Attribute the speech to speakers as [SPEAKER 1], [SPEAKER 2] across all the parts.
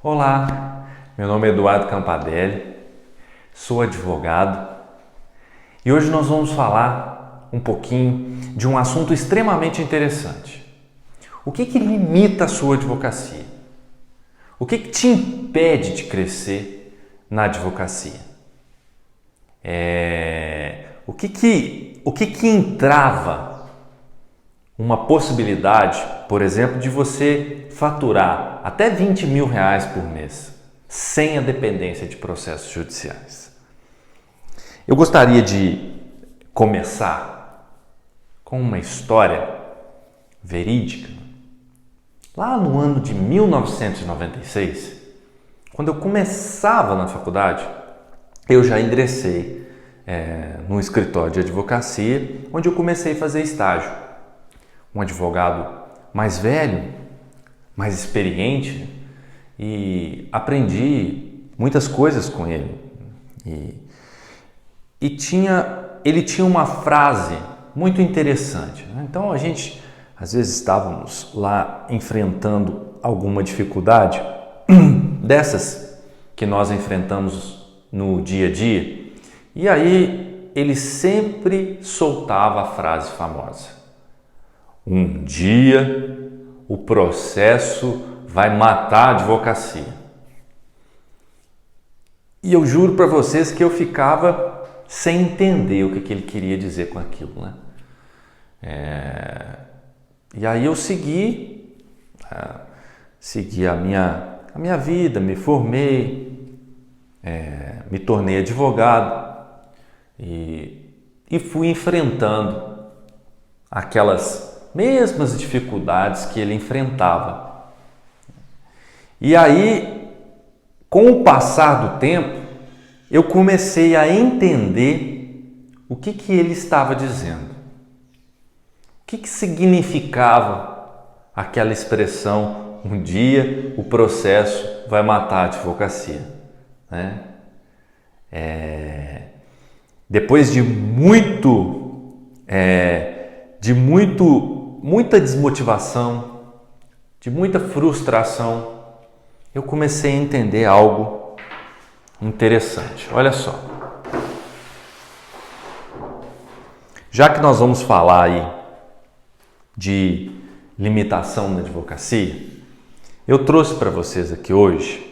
[SPEAKER 1] Olá, meu nome é Eduardo Campadelli, sou advogado e hoje nós vamos falar um pouquinho de um assunto extremamente interessante. O que limita a sua advocacia? O que te impede de crescer na advocacia? O que entrava uma possibilidade, por exemplo, de você faturar até R$20.000 por mês, sem a dependência de processos judiciais? Eu gostaria de começar com uma história verídica. Lá no ano de 1996, quando eu começava na faculdade, eu já ingressei num escritório de advocacia, onde eu comecei a fazer estágio. Um advogado mais velho, mais experiente, e aprendi muitas coisas com ele. Ele tinha uma frase muito interessante, né? Então a gente, às vezes, estávamos lá enfrentando alguma dificuldade dessas que nós enfrentamos no dia a dia, e aí ele sempre soltava a frase famosa: um dia o processo vai matar a advocacia. E eu juro para vocês que eu ficava sem entender o que ele queria dizer com aquilo, né? E aí eu segui a minha vida, me formei, me tornei advogado e fui enfrentando aquelas mesmas dificuldades que ele enfrentava. E aí, com o passar do tempo, eu comecei a entender o que ele estava dizendo. O que significava aquela expressão: um dia o processo vai matar a advocacia, né? Depois de muita desmotivação, de muita frustração, eu comecei a entender algo interessante. Olha só. Já que nós vamos falar aí de limitação na advocacia, eu trouxe para vocês aqui hoje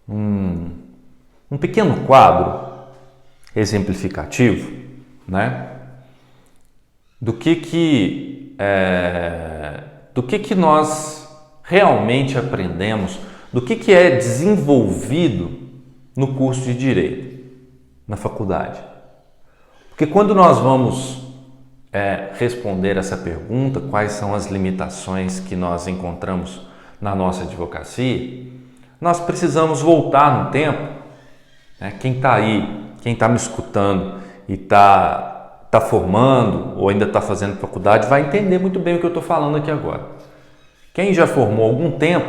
[SPEAKER 1] um pequeno quadro exemplificativo, né? Do que nós realmente aprendemos, do que é desenvolvido no curso de Direito, na faculdade. Porque quando nós vamos responder essa pergunta, quais são as limitações que nós encontramos na nossa advocacia, nós precisamos voltar no tempo, né? Quem está aí, quem está me escutando e está formando ou ainda está fazendo faculdade vai entender muito bem o que eu estou falando aqui agora. Quem já formou há algum tempo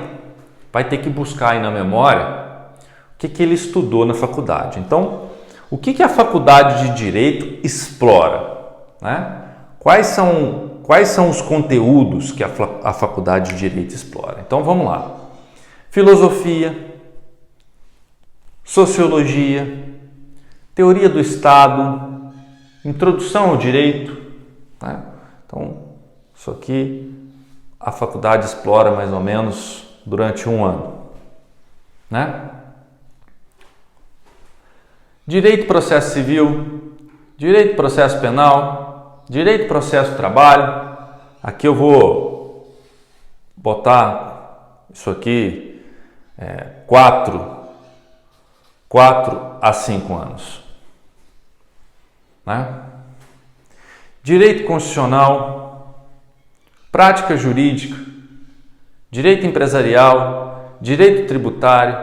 [SPEAKER 1] vai ter que buscar aí na memória o que ele estudou na faculdade. Então, o que a faculdade de Direito explora, né? Quais são os conteúdos que a faculdade de Direito explora? Então, vamos lá. Filosofia, sociologia, teoria do Estado, introdução ao direito, né? Então, isso aqui a faculdade explora mais ou menos durante um ano, né? Direito processo civil, direito processo penal, direito processo trabalho. Aqui eu vou botar isso aqui 4 a 5 anos. Né? Direito constitucional, prática jurídica, direito empresarial, direito tributário,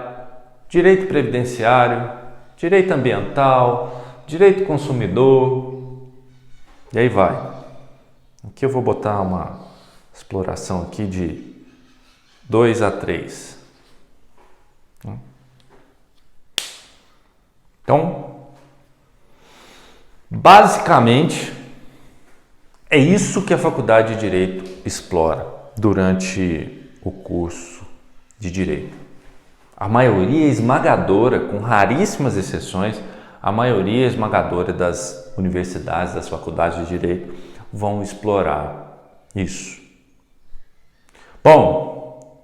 [SPEAKER 1] direito previdenciário, direito ambiental, direito consumidor, e aí vai. Aqui eu vou botar uma exploração aqui de 2 a 3. Então, basicamente, é isso que a Faculdade de Direito explora durante o curso de Direito. A maioria esmagadora, com raríssimas exceções, a maioria esmagadora das universidades, das faculdades de direito vão explorar isso. Bom,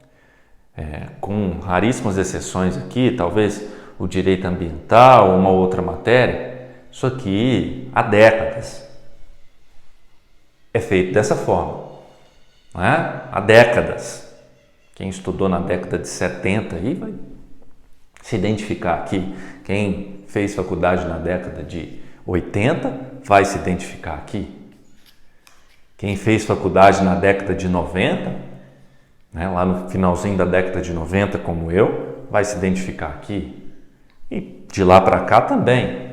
[SPEAKER 1] com raríssimas exceções aqui, talvez o direito ambiental ou uma outra matéria, isso aqui há décadas é feito dessa forma, não é? Há décadas. Quem estudou na década de 70 aí vai se identificar aqui. Quem fez faculdade na década de 80 vai se identificar aqui. Quem fez faculdade na década de 90, né, lá no finalzinho da década de 90, como eu, vai se identificar aqui. E de lá para cá também.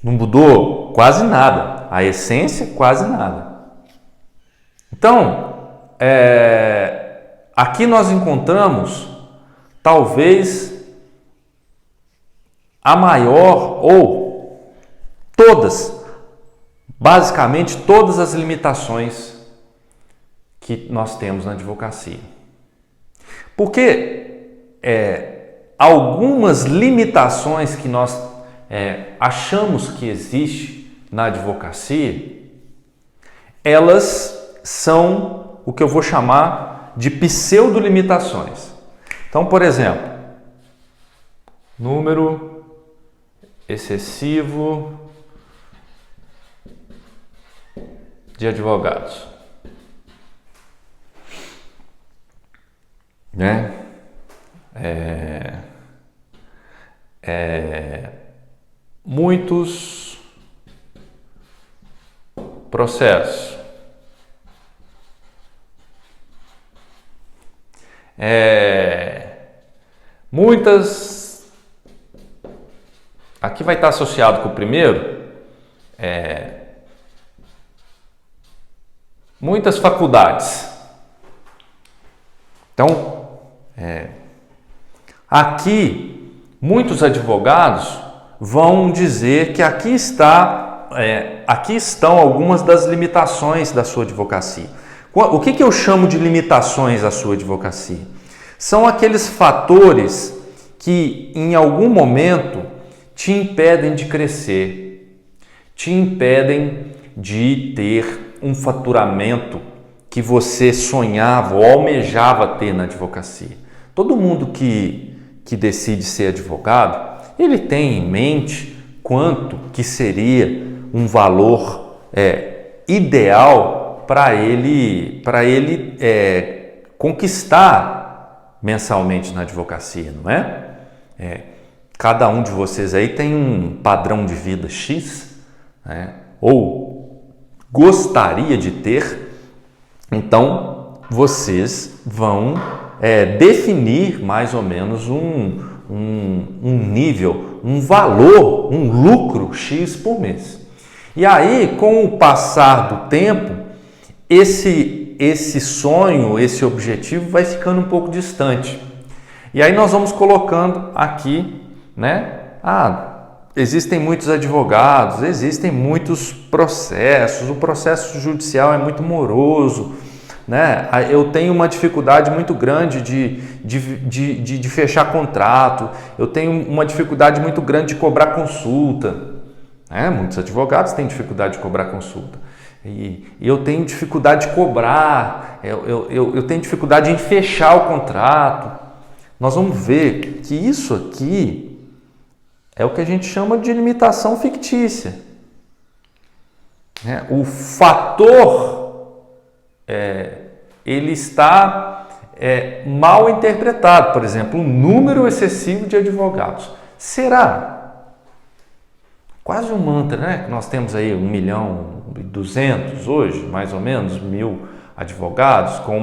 [SPEAKER 1] Não mudou quase nada. A essência, quase nada. Então, aqui nós encontramos talvez a maior ou todas, basicamente todas as limitações que nós temos na advocacia. Porque algumas limitações que nós achamos que existe na advocacia, elas são o que eu vou chamar de pseudo-limitações. Então, por exemplo, número excessivo de advogados, né? Muitos processos, muitas, aqui vai estar associado com o primeiro, muitas faculdades. Então, aqui muitos advogados vão dizer que aqui estão algumas das limitações da sua advocacia. O que eu chamo de limitações à sua advocacia? São aqueles fatores que em algum momento te impedem de crescer, te impedem de ter um faturamento que você sonhava ou almejava ter na advocacia. Todo mundo que decide ser advogado, ele tem em mente quanto que seria um valor ideal para ele conquistar mensalmente na advocacia, não é? Cada um de vocês aí tem um padrão de vida X, né? Ou gostaria de ter, então vocês vão definir mais ou menos um nível, um valor, um lucro X por mês. E aí, com o passar do tempo, esse sonho, esse objetivo vai ficando um pouco distante. E aí nós vamos colocando aqui, né? Existem muitos advogados, existem muitos processos, o processo judicial é muito moroso, né? Eu tenho uma dificuldade muito grande de fechar contrato, eu tenho uma dificuldade muito grande de cobrar consulta. Muitos advogados têm dificuldade de cobrar consulta. E eu tenho dificuldade de cobrar, eu tenho dificuldade em fechar o contrato. Nós vamos ver que isso aqui é o que a gente chama de limitação fictícia. O fator, ele está mal interpretado. Por exemplo, um número excessivo de advogados. Será? Quase um mantra, né? Nós temos aí 1.200.000 hoje, mais ou menos, 1.000 advogados, com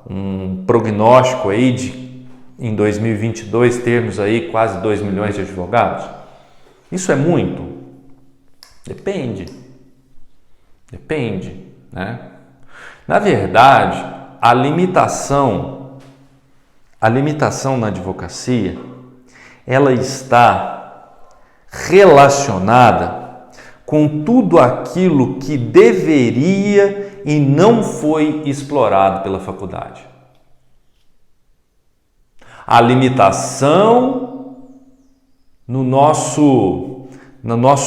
[SPEAKER 1] um prognóstico aí de, em 2022, termos aí quase 2 milhões de advogados. Isso é muito? Depende, né? Na verdade, a limitação na advocacia, ela está relacionada com tudo aquilo que deveria e não foi explorado pela faculdade. a limitação no nosso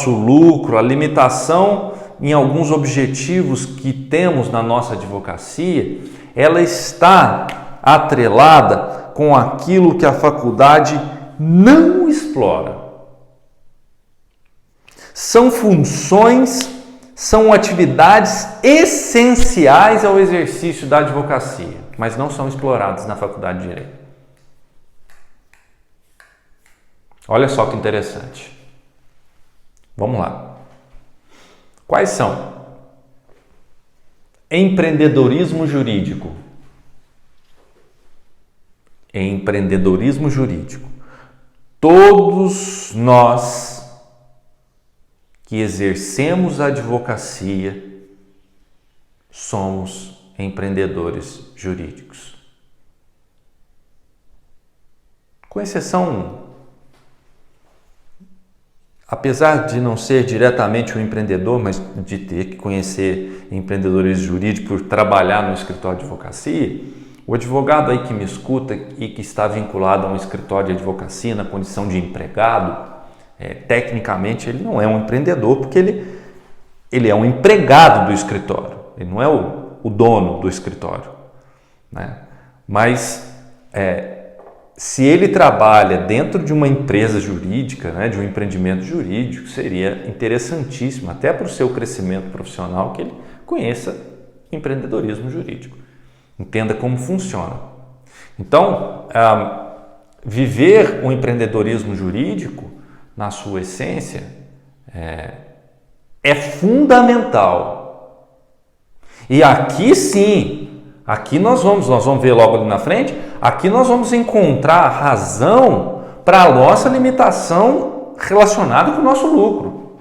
[SPEAKER 1] lucro, a limitação em alguns objetivos que temos na nossa advocacia, ela está atrelada com aquilo que a faculdade não explora. São funções, são atividades essenciais ao exercício da advocacia, mas não são exploradas na faculdade de Direito. Olha só que interessante. Vamos lá. Quais são? Empreendedorismo jurídico. Empreendedorismo jurídico. Todos nós que exercemos a advocacia somos empreendedores jurídicos. Com exceção, apesar de não ser diretamente um empreendedor, mas de ter que conhecer empreendedores jurídicos por trabalhar no escritório de advocacia, o advogado aí que me escuta e que está vinculado a um escritório de advocacia na condição de empregado, tecnicamente ele não é um empreendedor, porque ele é um empregado do escritório, ele não é o dono do escritório, né? Mas se ele trabalha dentro de uma empresa jurídica, né, de um empreendimento jurídico, seria interessantíssimo, até para o seu crescimento profissional, que ele conheça empreendedorismo jurídico, entenda como funciona. Então, viver o empreendedorismo jurídico, na sua essência, é fundamental. E aqui sim, aqui nós vamos ver logo ali na frente, aqui nós vamos encontrar razão para a nossa limitação relacionada com o nosso lucro.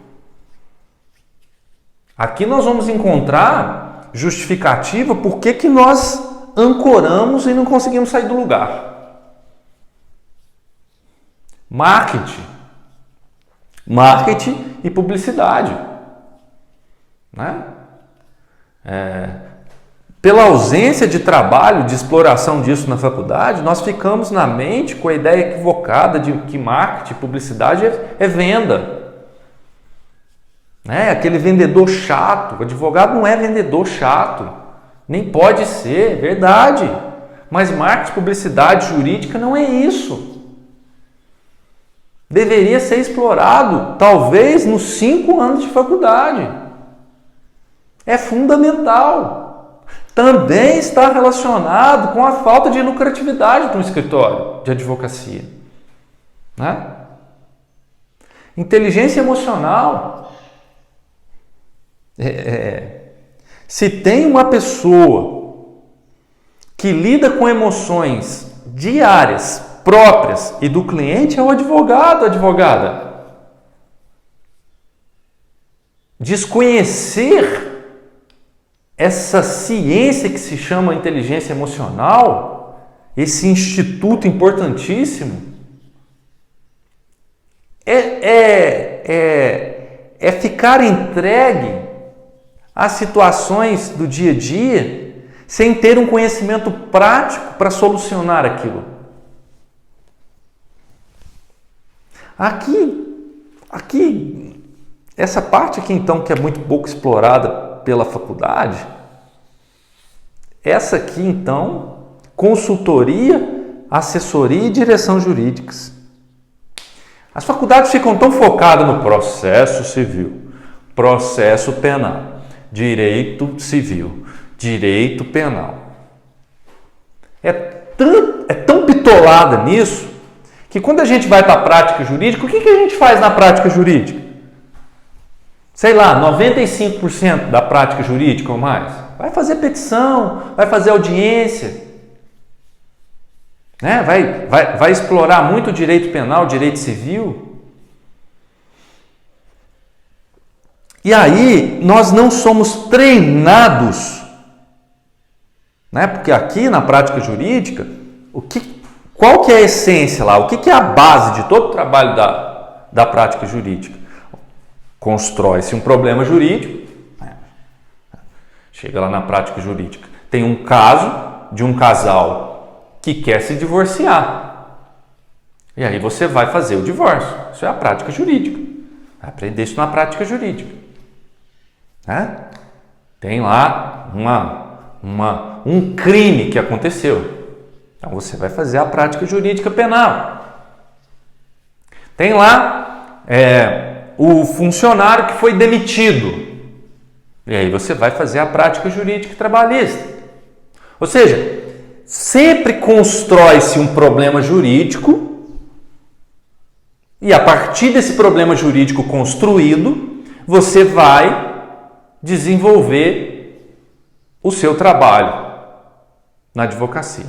[SPEAKER 1] Aqui nós vamos encontrar justificativa por que nós ancoramos e não conseguimos sair do lugar. Marketing e publicidade, né? Pela ausência de trabalho, de exploração disso na faculdade, nós ficamos na mente com a ideia equivocada de que marketing e publicidade é venda. Aquele vendedor chato. O advogado não é vendedor chato, nem pode ser, verdade. Mas marketing, publicidade jurídica não é isso. Deveria ser explorado, talvez, nos 5 anos de faculdade. É fundamental. Também está relacionado com a falta de lucratividade no escritório de advocacia, né? Inteligência emocional. Se tem uma pessoa que lida com emoções diárias, próprias e do cliente, é o advogado, a advogada. Desconhecer essa ciência que se chama inteligência emocional, esse instituto importantíssimo, é ficar entregue às situações do dia a dia sem ter um conhecimento prático para solucionar aquilo. Aqui, essa parte aqui então que é muito pouco explorada pela faculdade, essa aqui então, consultoria, assessoria e direção jurídicas. As faculdades ficam tão focadas no processo civil, processo penal, direito civil, direito penal. É tão bitolada nisso que quando a gente vai para a prática jurídica, o que a gente faz na prática jurídica? Sei lá, 95% da prática jurídica ou mais. Vai fazer petição, vai fazer audiência, né? Vai explorar muito o direito penal, o direito civil. E aí nós não somos treinados, né? Porque aqui na prática jurídica, qual que é a essência lá? O que é a base de todo o trabalho da prática jurídica? Constrói-se um problema jurídico, chega lá na prática jurídica, tem um caso de um casal que quer se divorciar. E aí você vai fazer o divórcio. Isso é a prática jurídica. Vai aprender isso na prática jurídica. Né? Tem lá um crime que aconteceu. Então você vai fazer a prática jurídica penal. Tem lá o funcionário que foi demitido. E aí você vai fazer a prática jurídica trabalhista. Ou seja, sempre constrói-se um problema jurídico e a partir desse problema jurídico construído, você vai desenvolver o seu trabalho na advocacia.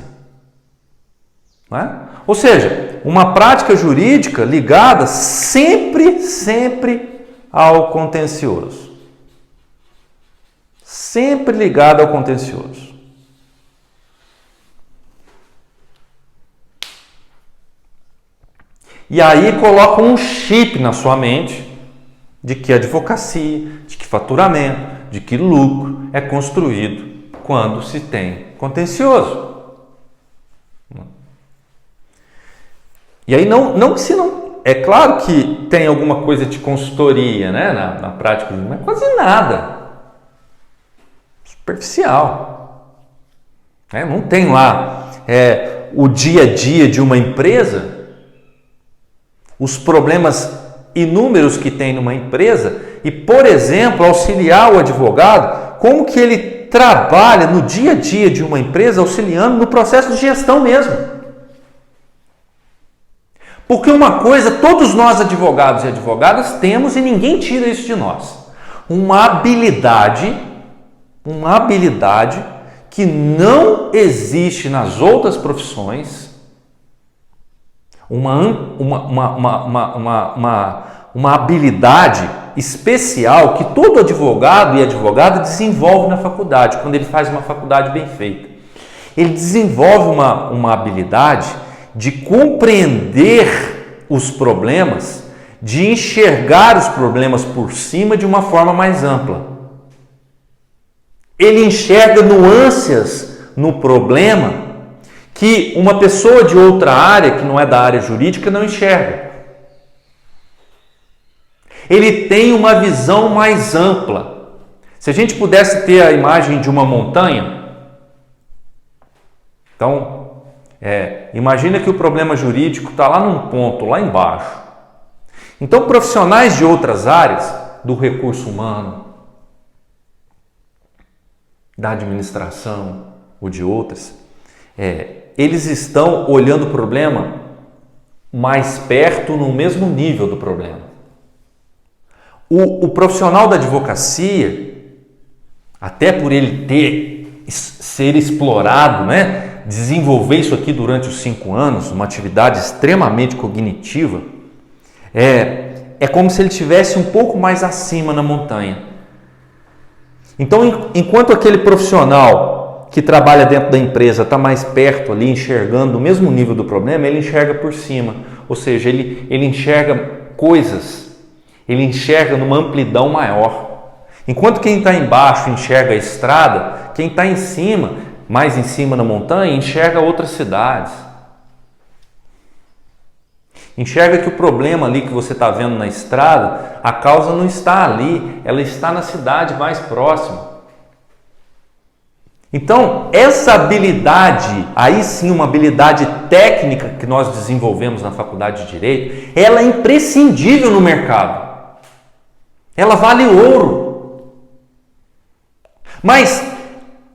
[SPEAKER 1] Não é? Ou seja, uma prática jurídica ligada sempre ao contencioso. Sempre ligada ao contencioso. E aí coloca um chip na sua mente de que advocacia, de que faturamento, de que lucro é construído quando se tem contencioso. E aí é claro que tem alguma coisa de consultoria, né, na prática, mas quase nada. Superficial. Não tem lá o dia a dia de uma empresa, os problemas inúmeros que tem numa empresa e, por exemplo, auxiliar o advogado, como que ele trabalha no dia a dia de uma empresa, auxiliando no processo de gestão mesmo. Porque uma coisa, todos nós advogados e advogadas temos e ninguém tira isso de nós. Uma habilidade que não existe nas outras profissões, uma habilidade especial que todo advogado e advogada desenvolve na faculdade, quando ele faz uma faculdade bem feita. Ele desenvolve uma habilidade de compreender os problemas, de enxergar os problemas por cima de uma forma mais ampla. Ele enxerga nuances no problema que uma pessoa de outra área, que não é da área jurídica, não enxerga. Ele tem uma visão mais ampla. Se a gente pudesse ter a imagem de uma montanha, então, imagina que o problema jurídico está lá num ponto, lá embaixo. Então, profissionais de outras áreas, do recurso humano, da administração ou de outras, eles estão olhando o problema mais perto, no mesmo nível do problema. O profissional da advocacia, até por ele ser explorado, né, desenvolver isso aqui durante os 5 anos, uma atividade extremamente cognitiva, é como se ele estivesse um pouco mais acima na montanha. Então, enquanto aquele profissional que trabalha dentro da empresa está mais perto ali, enxergando o mesmo nível do problema, ele enxerga por cima, ou seja, ele enxerga coisas, ele enxerga numa amplidão maior. Enquanto quem está embaixo enxerga a estrada, quem está em cima, mais em cima na montanha, enxerga outras cidades. Enxerga que o problema ali que você está vendo na estrada, a causa não está ali, ela está na cidade mais próxima. Então, essa habilidade, aí sim uma habilidade técnica que nós desenvolvemos na faculdade de Direito, ela é imprescindível no mercado. Ela vale ouro. Mas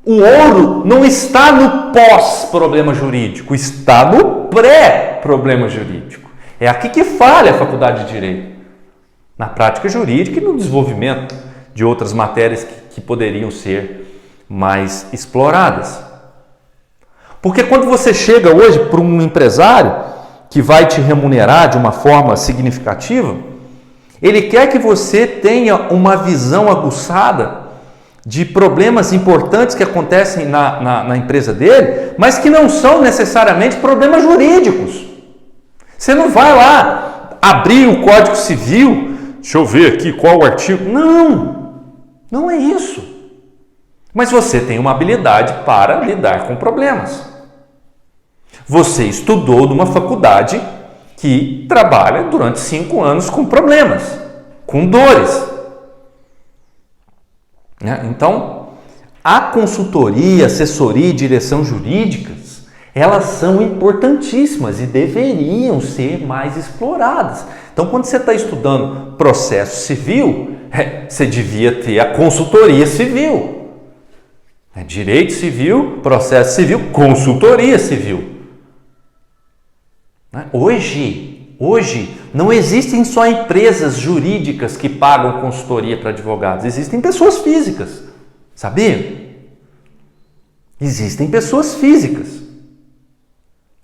[SPEAKER 1] o ouro não está no pós-problema jurídico, está no pré-problema jurídico. É aqui que falha a faculdade de Direito. Na prática jurídica e no desenvolvimento de outras matérias que poderiam ser mais exploradas. Porque quando você chega hoje para um empresário que vai te remunerar de uma forma significativa, ele quer que você tenha uma visão aguçada de problemas importantes que acontecem na empresa dele, mas que não são necessariamente problemas jurídicos. Você não vai lá abrir o Código Civil, deixa eu ver aqui qual o artigo. Não é isso. Mas você tem uma habilidade para lidar com problemas. Você estudou numa faculdade que trabalha durante 5 anos com problemas, com dores. Então, a consultoria, assessoria e direção jurídicas, elas são importantíssimas e deveriam ser mais exploradas. Então, quando você está estudando processo civil, você devia ter a consultoria civil. Direito civil, processo civil, consultoria civil. Hoje não existem só empresas jurídicas que pagam consultoria para advogados, existem pessoas físicas, sabia? Existem pessoas físicas.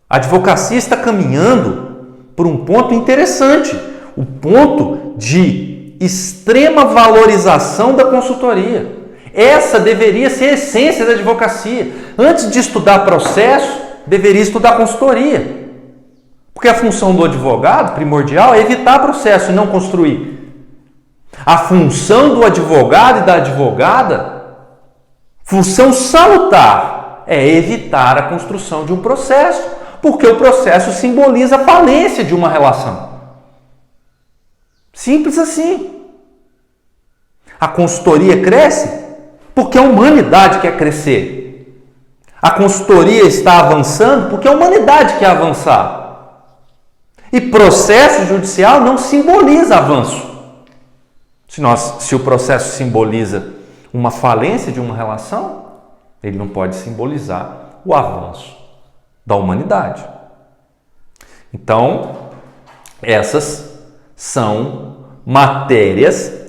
[SPEAKER 1] A advocacia está caminhando por um ponto interessante, o ponto de extrema valorização da consultoria. Essa deveria ser a essência da advocacia. Antes de estudar processo, deveria estudar consultoria. Porque a função do advogado, primordial, é evitar processo e não construir. A função do advogado e da advogada, função salutar, é evitar a construção de um processo, porque o processo simboliza a falência de uma relação. Simples assim. A consultoria cresce porque a humanidade quer crescer. A consultoria está avançando porque a humanidade quer avançar. E processo judicial não simboliza avanço. Se o processo simboliza uma falência de uma relação, ele não pode simbolizar o avanço da humanidade. Então, essas são matérias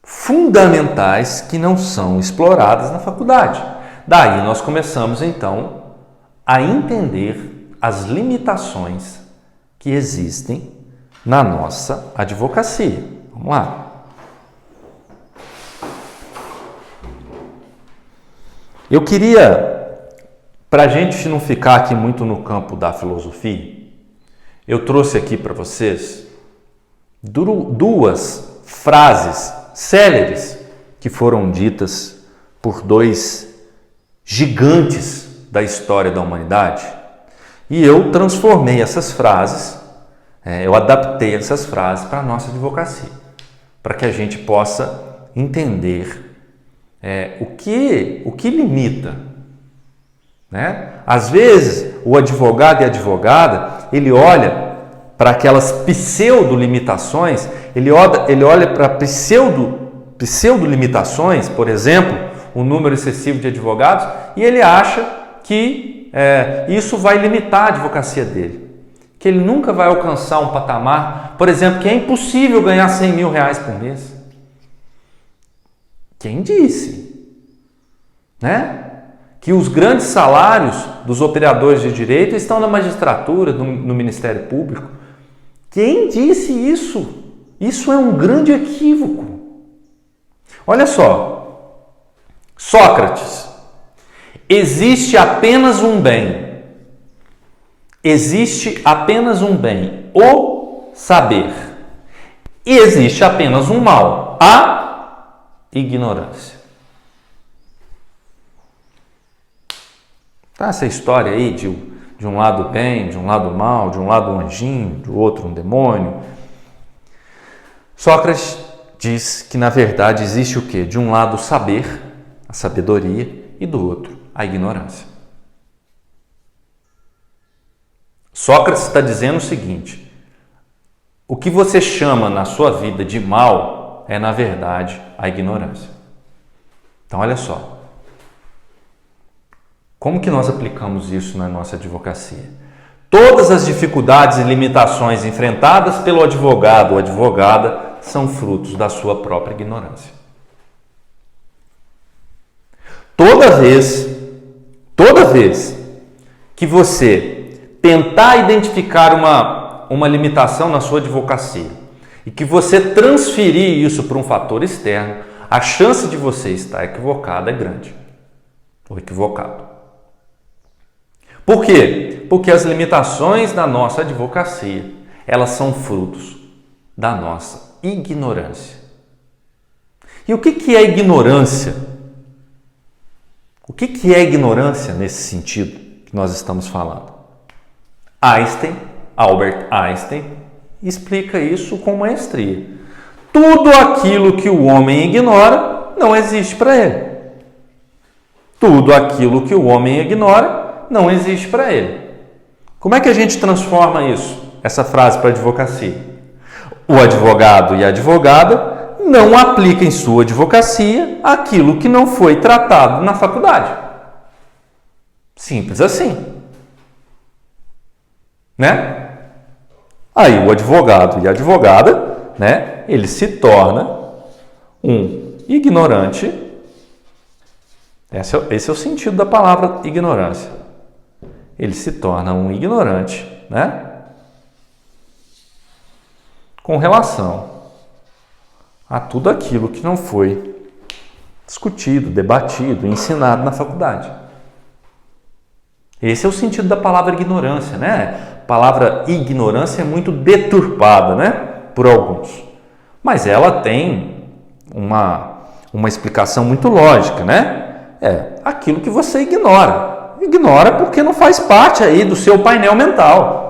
[SPEAKER 1] fundamentais que não são exploradas na faculdade. Daí nós começamos então a entender as limitações que existem na nossa advocacia. Vamos lá. Eu queria, para a gente não ficar aqui muito no campo da filosofia, eu trouxe aqui para vocês duas frases céleres que foram ditas por dois gigantes da história da humanidade. E eu transformei essas frases, eu adaptei essas frases para a nossa advocacia, para que a gente possa entender o que limita. Às vezes, o advogado e a advogada, ele olha para aquelas pseudo-limitações, ele olha para pseudo-limitações, por exemplo, o número excessivo de advogados, e ele acha que isso vai limitar a advocacia dele, que ele nunca vai alcançar um patamar, por exemplo, que é impossível ganhar 100 mil reais por mês. Quem disse? Que os grandes salários dos operadores de direito estão na magistratura, no Ministério Público. Quem disse isso? Isso é um grande equívoco. Olha só, Sócrates, existe apenas um bem. Existe apenas um bem, o saber. E existe apenas um mal, a ignorância. Tá essa história aí de um lado bem, de um lado mal, de um lado um anjinho, do outro um demônio. Sócrates diz que, na verdade, existe o quê? De um lado o saber, a sabedoria, e do outro a ignorância. Sócrates está dizendo o seguinte: o que você chama na sua vida de mal é, na verdade, a ignorância. Então, olha só. Como que nós aplicamos isso na nossa advocacia? Todas as dificuldades e limitações enfrentadas pelo advogado ou advogada são frutos da sua própria ignorância. Toda vez que você tentar identificar uma limitação na sua advocacia e que você transferir isso para um fator externo, a chance de você estar equivocado é grande, ou equivocado. Por quê? Porque as limitações da nossa advocacia, elas são frutos da nossa ignorância. E o que é ignorância? O que é ignorância nesse sentido que nós estamos falando? Einstein Albert Einstein explica isso com maestria. Tudo aquilo que o homem ignora não existe para ele. Tudo aquilo que o homem ignora não existe para ele. Como é que a gente transforma isso, essa frase para a advocacia? O advogado e a advogada não aplicam em sua advocacia aquilo que não foi tratado na faculdade. Simples assim. Né? Aí o advogado e a advogada, né, ele se torna um ignorante. Esse é o sentido da palavra ignorância. Ele se torna um ignorante, né, com relação a tudo aquilo que não foi discutido, debatido, ensinado na faculdade. Esse é o sentido da palavra ignorância, né? A palavra ignorância é muito deturpada, né, por alguns. Mas ela tem uma explicação muito lógica, né? É aquilo que você ignora. Ignora porque não faz parte aí do seu painel mental.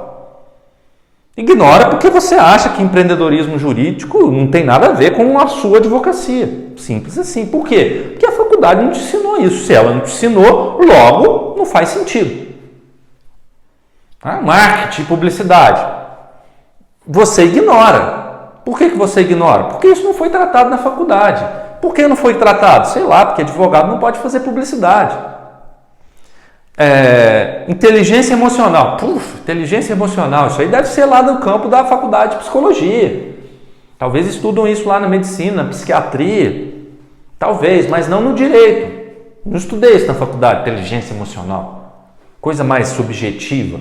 [SPEAKER 1] Ignora porque você acha que empreendedorismo jurídico não tem nada a ver com a sua advocacia. Simples assim. Por quê? Porque a faculdade não te ensinou isso. Se ela não te ensinou, logo não faz sentido. Marketing, publicidade. Você ignora. Por que você ignora? Porque isso não foi tratado na faculdade. Por que não foi tratado? Sei lá, porque advogado não pode fazer publicidade. Inteligência emocional. Inteligência emocional. Isso aí deve ser lá no campo da faculdade de psicologia. Talvez estudam isso lá na medicina, na psiquiatria. Talvez, mas não no direito. Não estudei isso na faculdade, inteligência emocional. Coisa mais subjetiva.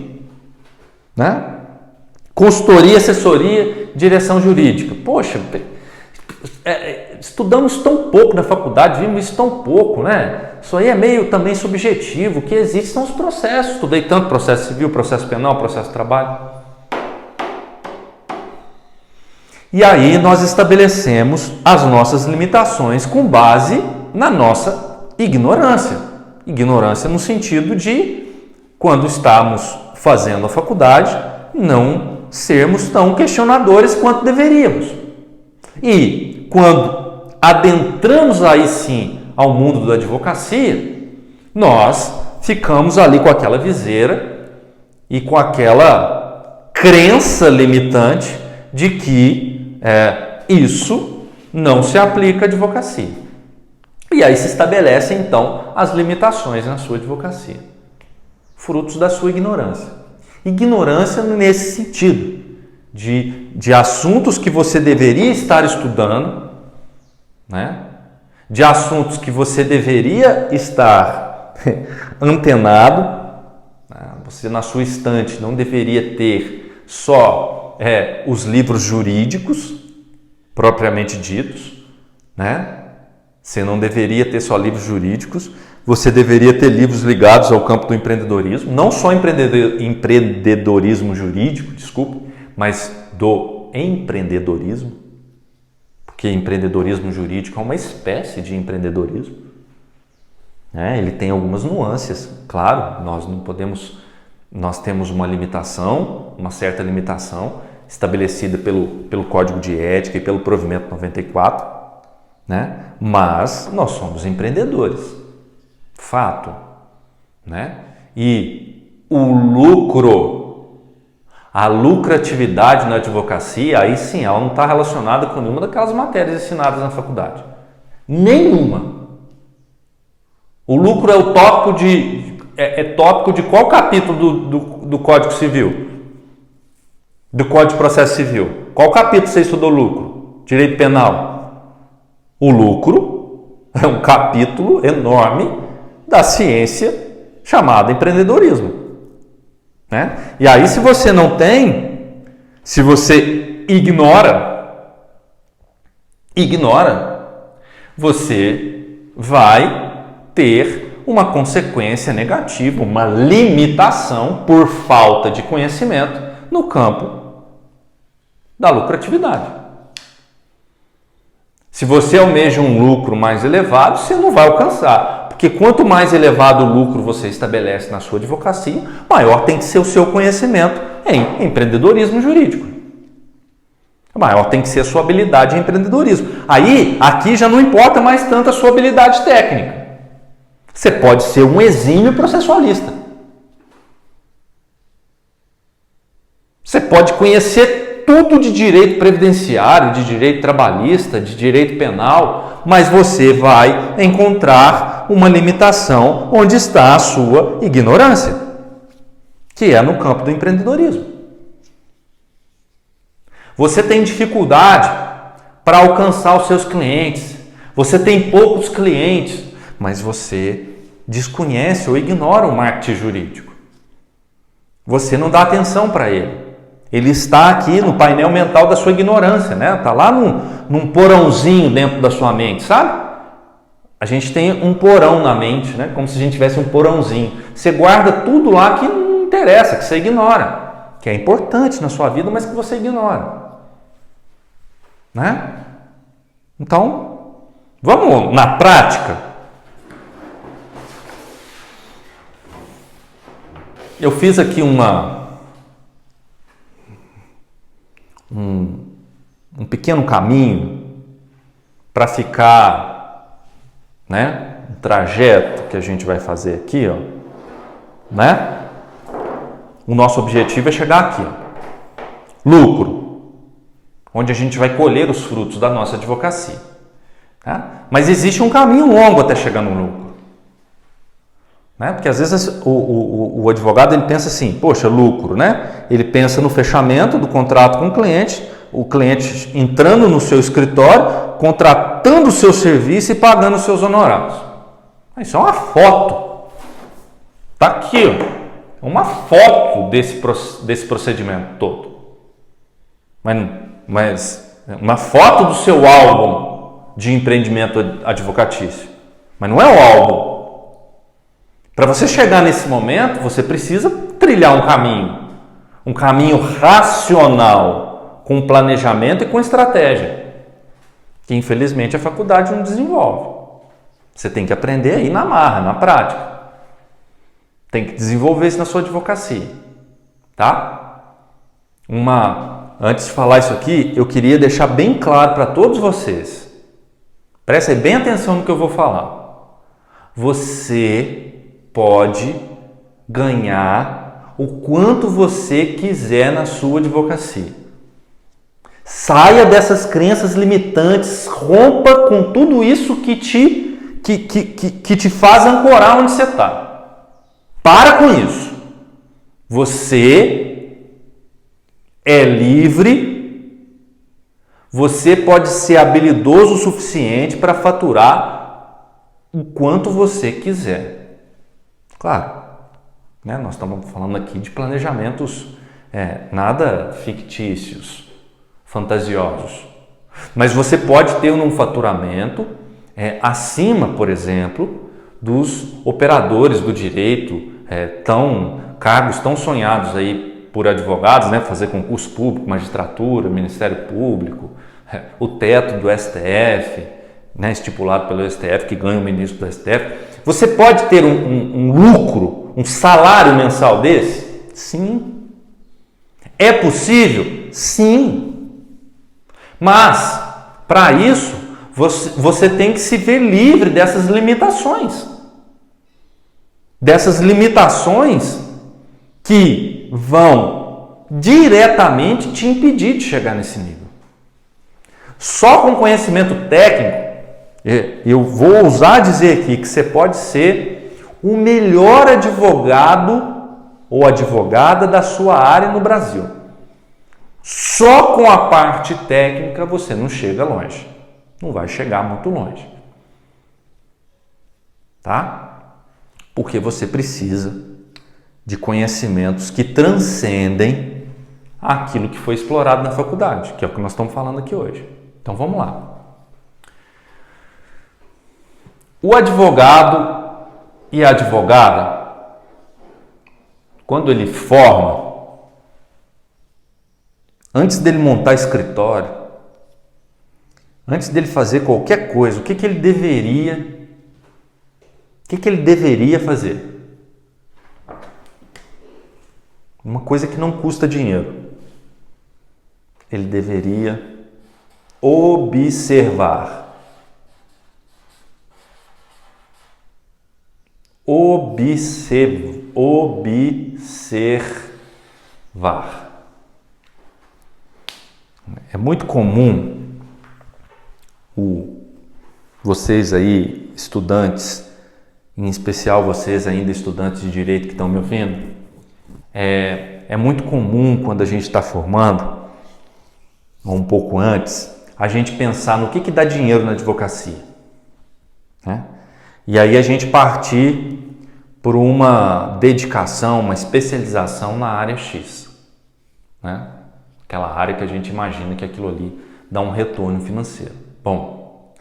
[SPEAKER 1] Né? Consultoria, assessoria, direção jurídica. Poxa, estudamos tão pouco na faculdade, vimos isso tão pouco, né? Isso aí é meio também subjetivo. O que existe são os processos. Estudei tanto processo civil, processo penal, processo de trabalho. E aí nós estabelecemos as nossas limitações com base na nossa ignorância. Ignorância no sentido de, quando estamos fazendo a faculdade, não sermos tão questionadores quanto deveríamos. E quando adentramos aí sim ao mundo da advocacia, nós ficamos ali com aquela viseira e com aquela crença limitante de que isso não se aplica à advocacia. E aí se estabelecem então as limitações na sua advocacia, frutos da sua ignorância. Ignorância nesse sentido, de assuntos que você deveria estar estudando, né? De assuntos que você deveria estar antenado, né? Você na sua estante não deveria ter só os livros jurídicos, propriamente ditos, né? Você não deveria ter só livros jurídicos, você deveria ter livros ligados ao campo do empreendedorismo, não só empreendedorismo jurídico, mas do empreendedorismo, porque empreendedorismo jurídico é uma espécie de empreendedorismo. Ele tem algumas nuances, claro, nós temos uma limitação, uma certa limitação estabelecida pelo Código de Ética e pelo Provimento 94, né? Mas nós somos empreendedores, fato, né? E o lucro, a lucratividade na advocacia, aí sim, ela não está relacionada com nenhuma daquelas matérias ensinadas na faculdade. Nenhuma. O lucro é o tópico tópico de qual capítulo do Código Civil? Do Código de Processo Civil. Qual capítulo você estudou lucro? Direito Penal. O lucro é um capítulo enorme da ciência chamada empreendedorismo. Né? E aí, se você não tem, se você ignora, você vai ter uma consequência negativa, uma limitação por falta de conhecimento no campo da lucratividade. Se você almeja um lucro mais elevado, você não vai alcançar. Porque quanto mais elevado o lucro você estabelece na sua advocacia, maior tem que ser o seu conhecimento em empreendedorismo jurídico. A maior tem que ser a sua habilidade em empreendedorismo. Aí, aqui já não importa mais tanto a sua habilidade técnica. Você pode ser um exímio processualista. Você pode conhecer tudo de direito previdenciário, de direito trabalhista, de direito penal, mas você vai encontrar uma limitação onde está a sua ignorância, que é no campo do empreendedorismo. Você tem dificuldade para alcançar os seus clientes, você tem poucos clientes, mas você desconhece ou ignora o marketing jurídico. Você não dá atenção para ele. Ele está aqui no painel mental da sua ignorância, né? Está lá num porãozinho dentro da sua mente, sabe? A gente tem um porão na mente, né? Como se a gente tivesse um porãozinho. Você guarda tudo lá que não interessa, que você ignora, que é importante na sua vida, mas que você ignora. Né? Então, vamos na prática. Eu fiz aqui um pequeno caminho para ficar, né, um trajeto que a gente vai fazer aqui, ó, né? O nosso objetivo é chegar aqui, ó. Lucro, onde a gente vai colher os frutos da nossa advocacia, tá? Mas existe um caminho longo até chegar no lucro, né? Porque às vezes o advogado ele pensa assim, poxa, lucro, né? Ele pensa no fechamento do contrato com o cliente entrando no seu escritório, contratando o seu serviço e pagando os seus honorários. Isso é uma foto. Tá aqui, ó. Uma foto desse procedimento todo. Mas uma foto do seu álbum de empreendimento advocatício. Mas não é o álbum. Para você chegar nesse momento, você precisa trilhar um caminho racional, com planejamento e com estratégia, que infelizmente a faculdade não desenvolve. Você tem que aprender aí na marra, na prática. Tem que desenvolver isso na sua advocacia, tá? Antes de falar isso aqui, eu queria deixar bem claro para todos vocês. Prestem bem atenção no que eu vou falar. Você pode ganhar o quanto você quiser na sua advocacia. Saia dessas crenças limitantes, rompa com tudo isso que te faz ancorar onde você está. Para com isso. Você é livre, você pode ser habilidoso o suficiente para faturar o quanto você quiser. Claro, né? Nós estamos falando aqui de planejamentos nada fictícios, fantasiosos. Mas você pode ter um faturamento acima, por exemplo, dos operadores do direito, cargos tão sonhados aí por advogados, né? Fazer concurso público, magistratura, Ministério Público, o teto do STF, né? Estipulado pelo STF, que ganha o ministro do STF. Você pode ter um lucro, um salário mensal desse? Sim. É possível? Sim. Mas, para isso, você tem que se ver livre dessas limitações. Dessas limitações que vão diretamente te impedir de chegar nesse nível. Só com conhecimento técnico, eu vou ousar dizer aqui que você pode ser o melhor advogado ou advogada da sua área no Brasil. Só com a parte técnica você não chega longe. Não vai chegar muito longe. Tá? Porque você precisa de conhecimentos que transcendem aquilo que foi explorado na faculdade, que é o que nós estamos falando aqui hoje. Então vamos lá. O advogado e a advogada, quando ele forma, antes dele montar escritório, antes dele fazer qualquer coisa, o que ele deveria fazer? uma coisa que não custa dinheiro. Ele deveria observar. Observar. É muito comum vocês aí, estudantes, em especial vocês ainda estudantes de direito que estão me ouvindo, é muito comum quando a gente está formando, ou um pouco antes, a gente pensar no que dá dinheiro na advocacia, né? E aí a gente partir por uma dedicação, uma especialização na área X, né? Aquela área que a gente imagina que aquilo ali dá um retorno financeiro. Bom,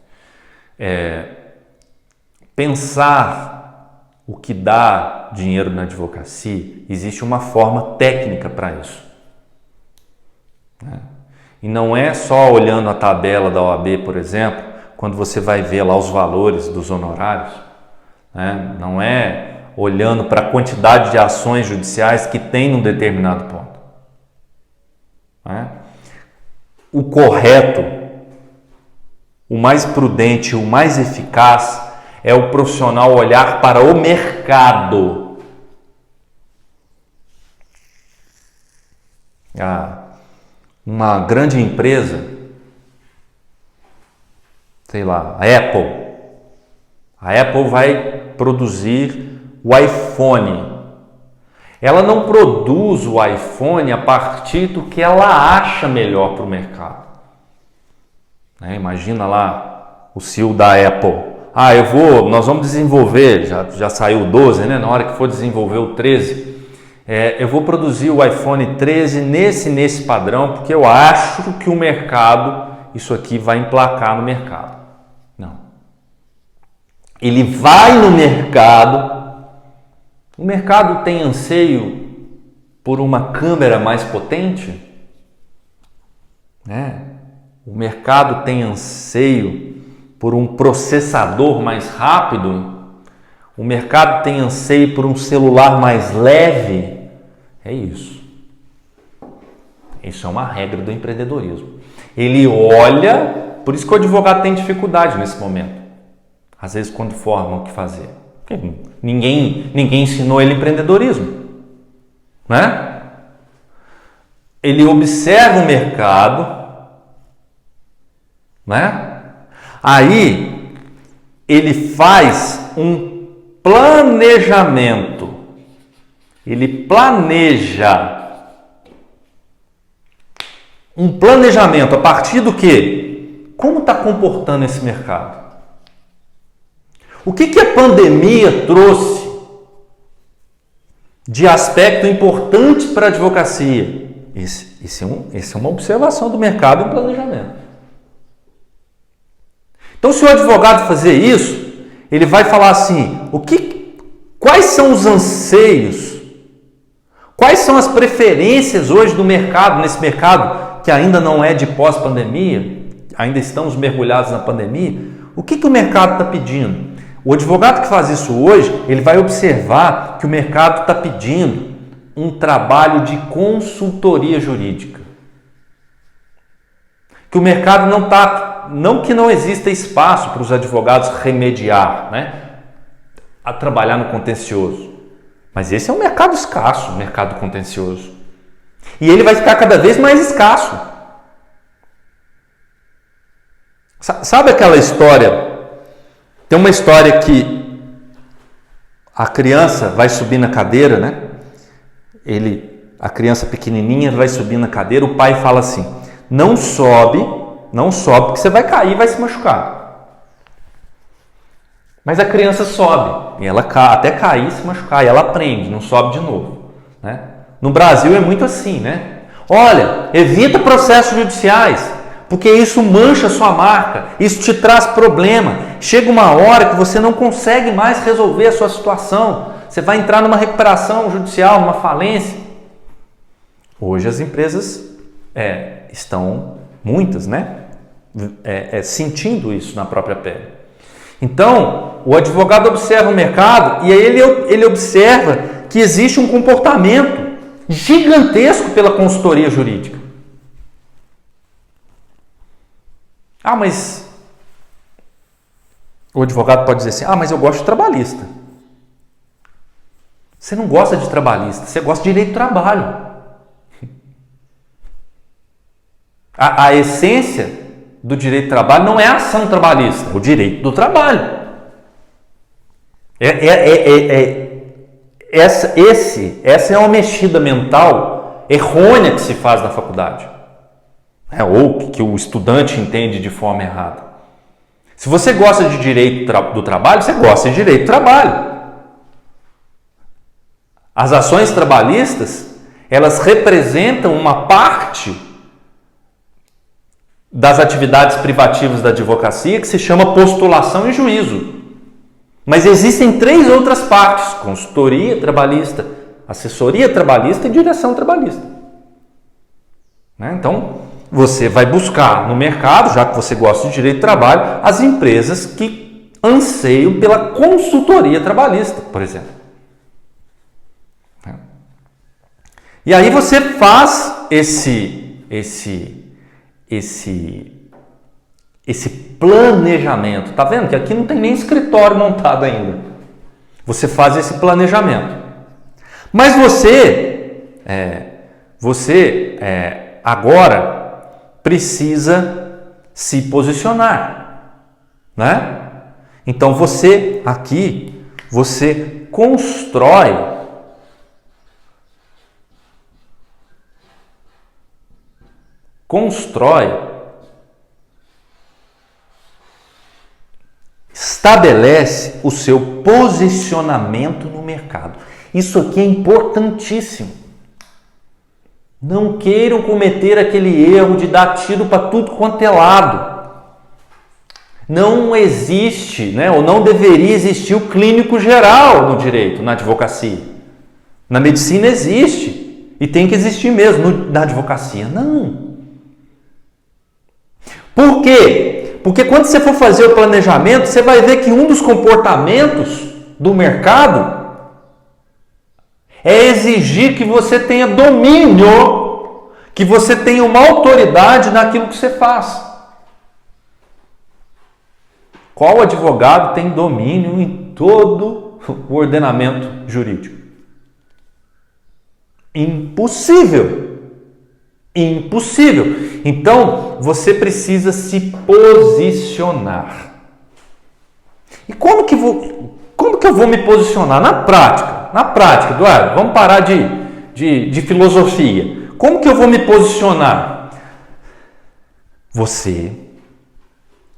[SPEAKER 1] pensar o que dá dinheiro na advocacia, existe uma forma técnica para isso, né? E não é só olhando a tabela da OAB, por exemplo, quando você vai ver lá os valores dos honorários, né? Não é olhando para a quantidade de ações judiciais que tem num determinado ponto, né? O correto, o mais prudente, o mais eficaz é o profissional olhar para o mercado. Uma grande empresa, sei lá, a Apple vai produzir o iPhone. Ela não produz o iPhone a partir do que ela acha melhor para o mercado, né? Imagina lá o CEO da Apple. Nós vamos desenvolver, já saiu o 12, né? Na hora que for desenvolver o 13, eu vou produzir o iPhone 13 nesse padrão, porque eu acho que o mercado, isso aqui vai emplacar no mercado. Não. Ele vai no mercado. O mercado tem anseio por uma câmera mais potente, né? O mercado tem anseio por um processador mais rápido. O mercado tem anseio por um celular mais leve. É isso. Isso é uma regra do empreendedorismo. Ele olha, por isso que o advogado tem dificuldade nesse momento. Às vezes quando forma o que fazer. Porque ninguém ensinou ele empreendedorismo, né? Ele observa o mercado, né? Aí ele faz um planejamento. Ele planeja um planejamento a partir do quê? Como está comportando esse mercado? O que a pandemia trouxe de aspecto importante para a advocacia? Esse é uma observação do mercado e um planejamento. Então, se o advogado fazer isso, ele vai falar assim, quais são os anseios, quais são as preferências hoje do mercado, nesse mercado que ainda não é de pós-pandemia, ainda estamos mergulhados na pandemia, o que o mercado está pedindo? O advogado que faz isso hoje, ele vai observar que o mercado está pedindo um trabalho de consultoria jurídica. Que o mercado não que não exista espaço para os advogados remediar, né? A trabalhar no contencioso. Mas esse é um mercado escasso, o mercado contencioso. E ele vai ficar cada vez mais escasso. Sabe aquela história? Tem uma história que a criança vai subir na cadeira, né? A criança pequenininha vai subir na cadeira, o pai fala assim, não sobe porque você vai cair e vai se machucar. Mas a criança sobe, e ela até cair e se machucar, e ela aprende, não sobe de novo, né? No Brasil é muito assim, né? Olha, evita processos judiciais, porque isso mancha a sua marca, isso te traz problema. Chega uma hora que você não consegue mais resolver a sua situação, você vai entrar numa recuperação judicial, numa falência. Hoje as empresas estão, muitas, né? Sentindo isso na própria pele. Então, o advogado observa o mercado e aí ele observa que existe um comportamento gigantesco pela consultoria jurídica. Ah, mas o advogado pode dizer assim, mas eu gosto de trabalhista. Você não gosta de trabalhista, você gosta de direito do trabalho. A essência do direito do trabalho não é a ação trabalhista, é o direito do trabalho. Essa é uma mexida mental errônea que se faz na faculdade. Ou que o estudante entende de forma errada. Se você gosta de direito do trabalho, você gosta de direito do trabalho. As ações trabalhistas, elas representam uma parte das atividades privativas da advocacia que se chama postulação e juízo. Mas existem 3 outras partes: consultoria trabalhista, assessoria trabalhista e direção trabalhista. Então, você vai buscar no mercado, já que você gosta de direito do trabalho, as empresas que anseiam pela consultoria trabalhista, por exemplo. E aí você faz esse planejamento. Tá vendo que aqui não tem nem escritório montado ainda. Você faz esse planejamento. Mas você agora precisa se posicionar, né? Então você constrói estabelece o seu posicionamento no mercado. Isso aqui é importantíssimo. Não queiram cometer aquele erro de dar tiro para tudo quanto é lado. Não existe, ou não deveria existir o clínico geral no direito, na advocacia. Na medicina existe e tem que existir mesmo. Na advocacia, não. Por quê? Porque quando você for fazer o planejamento, você vai ver que um dos comportamentos do mercado é exigir que você tenha domínio, que você tenha uma autoridade naquilo que você faz. Qual advogado tem domínio em todo o ordenamento jurídico? Impossível. Impossível. Então, você precisa se posicionar. E como que eu vou me posicionar? Na prática, Eduardo, vamos parar de filosofia. Como que eu vou me posicionar? Você